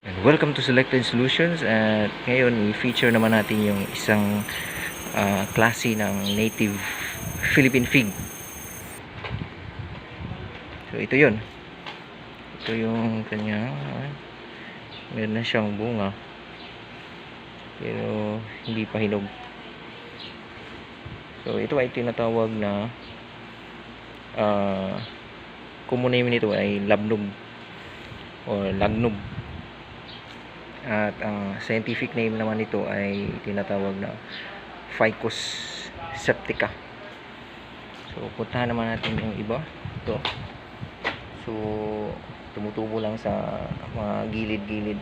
Welcome to Selected Solutions, at ngayon i-feature naman natin yung isang klase ng native Philippine fig. So ito yun. Ito yung kanyang meron na siyang bunga pero hindi pa hinog. So ito ay tinatawag na common name nito ay labnog o lagnog. At ang scientific name naman nito ay tinatawag na Ficus septica. So puntahan naman natin yung iba. Ito. So tumutubo lang sa mga gilid-gilid.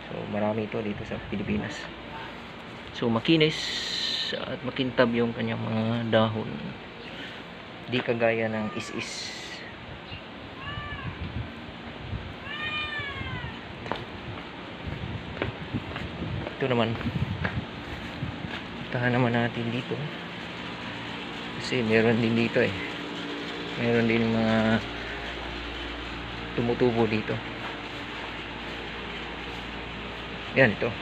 So marami ito dito sa Pilipinas. So makinis at makintab yung kanyang mga dahon. Di kagaya ng is-is. Ito naman, tahan naman natin dito kasi meron din dito meron din mga tumutubo dito. Yan, ito.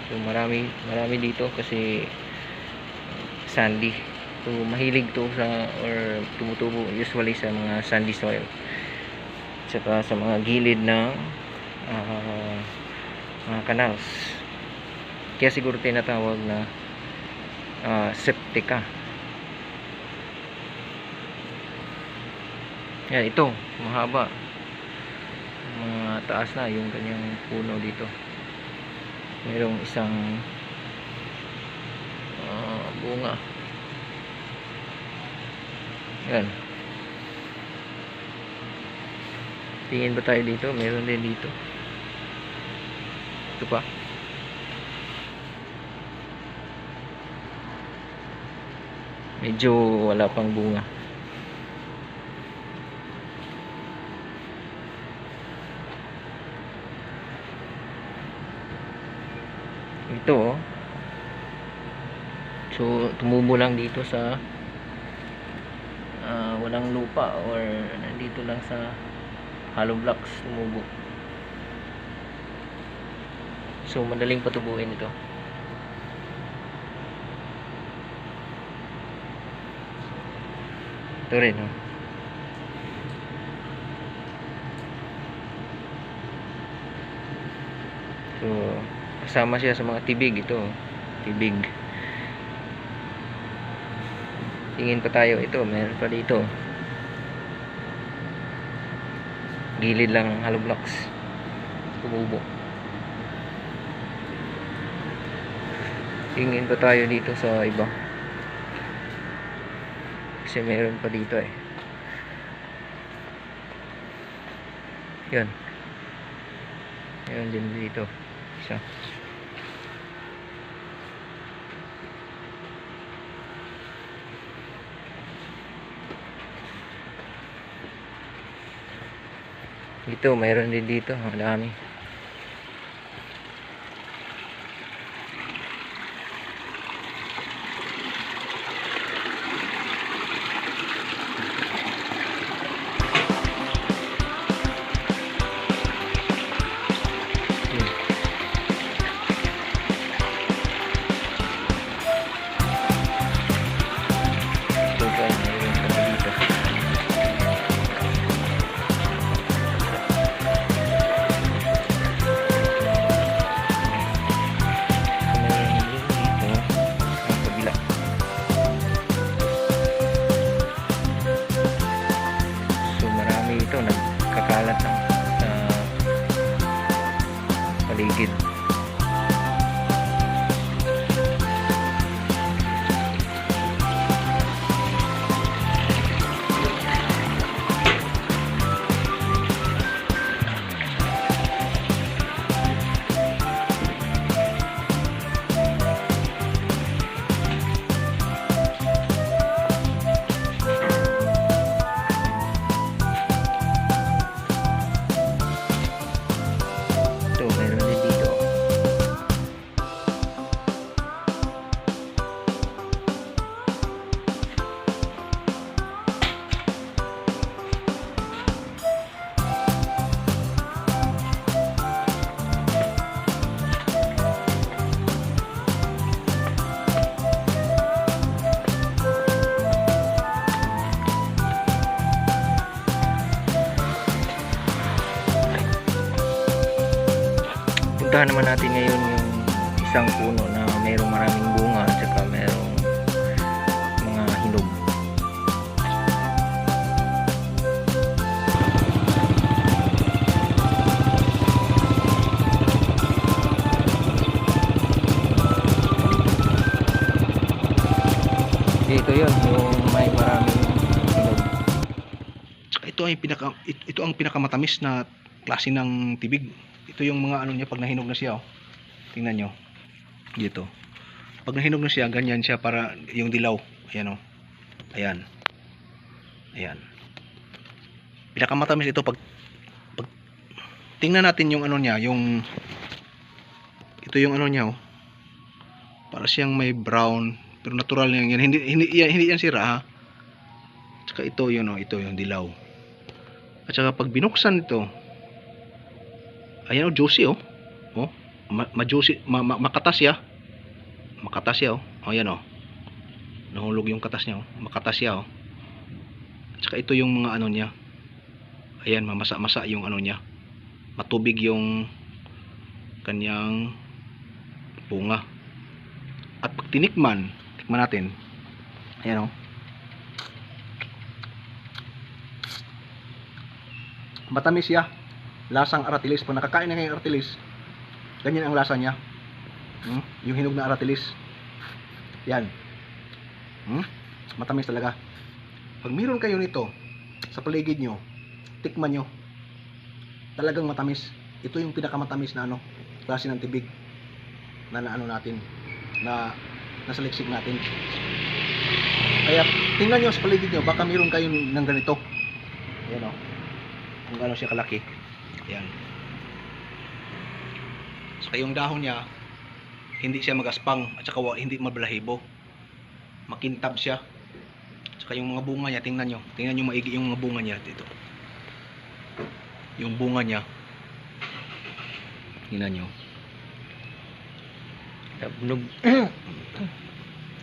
So marami dito kasi sandy. So mahilig to sa or tumutubo usually sa mga sandy soil, saka sa mga gilid ng mga canals. Kaya siguro tinatawag na septica. Yan, ito mahaba, mga taas na yung kanyang puno dito. Mayroong isang bunga. Yan. Tingin ba tayo dito? Meron din dito. Ito pa. Medyo wala pang bunga. Ito. So tumubo lang dito sa walang lupa or nandito lang sa hollow blocks tumubo. So madaling patubuin ito. Ito rin, oh. So kasama siya sa mga tibig. Ito, tibig. Tingin pa tayo. Ito, meron pa dito. Gilid lang ng hollow blocks tumubo. Tingin pa tayo dito sa iba kasi meron pa dito yan, meron din dito isa. Ito, mayroon din dito. Ang dami. Ito pa, mayroon pa dito. Ito nagkakalat ng sa paligid. Ito, meron din dito. pupuntahan naman natin ngayon yung isang puno na mayroong maraming bunga at saka mayroong mga hinog. Dito yun, yung may maraming hinog. Tsaka ito ang pinakamatamis na klase ng tibig. Ito yung mga ano niya pag nahinog na siya, oh. Tingnan nyo. Dito. Pag nahinog na siya, ganyan siya para yung dilaw. Ayan, oh. Ayan. Ayan. Pinakamatamis ito pag tingnan natin yung ano niya, yung ito yung ano niya, oh. Para siyang may brown, pero natural lang yan. Hindi yan sira, ha. Tsaka ito yun, oh. Ito yung dilaw. At saka pag binuksan ito, ayan, oh, juicy, oh. Oh, ma-juicy, makatas siya. Makatas siya, oh. Oh, ayan, oh. Nahulog yung katas niya, oh. Makatas siya, oh. At saka ito yung mga ano niya. Ayan, mamasa-masa yung ano niya. Matubig yung kanyang bunga. At pag tikman natin. Ayan, oh. Matamis siya. Lasang aratilis. Pag nakakain na kayo ng aratilis, ganyan ang lasa niya. Yung hinog na aratilis. Yan. Matamis talaga. Pag meron kayo nito sa paligid nyo, tikman nyo. Talagang matamis. Ito yung pinakamatamis na ano, klase ng tibig na ano natin, na nasa leksik natin. Kaya tingnan nyo sa paligid nyo, baka meron kayo ng ganito. Ayan, o. Kung gano'n siya kalaki. Ayan. Saka yung dahon niya, hindi siya magaspang at saka hindi mabalahibo. Makintab siya. Saka yung mga bunga niya, tingnan nyo maigi yung mga bunga niya dito. Yung bunga niya, tingnan nyo.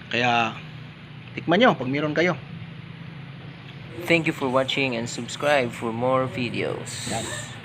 Kaya tikman nyo pag meron kayo. Thank you for watching and subscribe for more videos. Yan.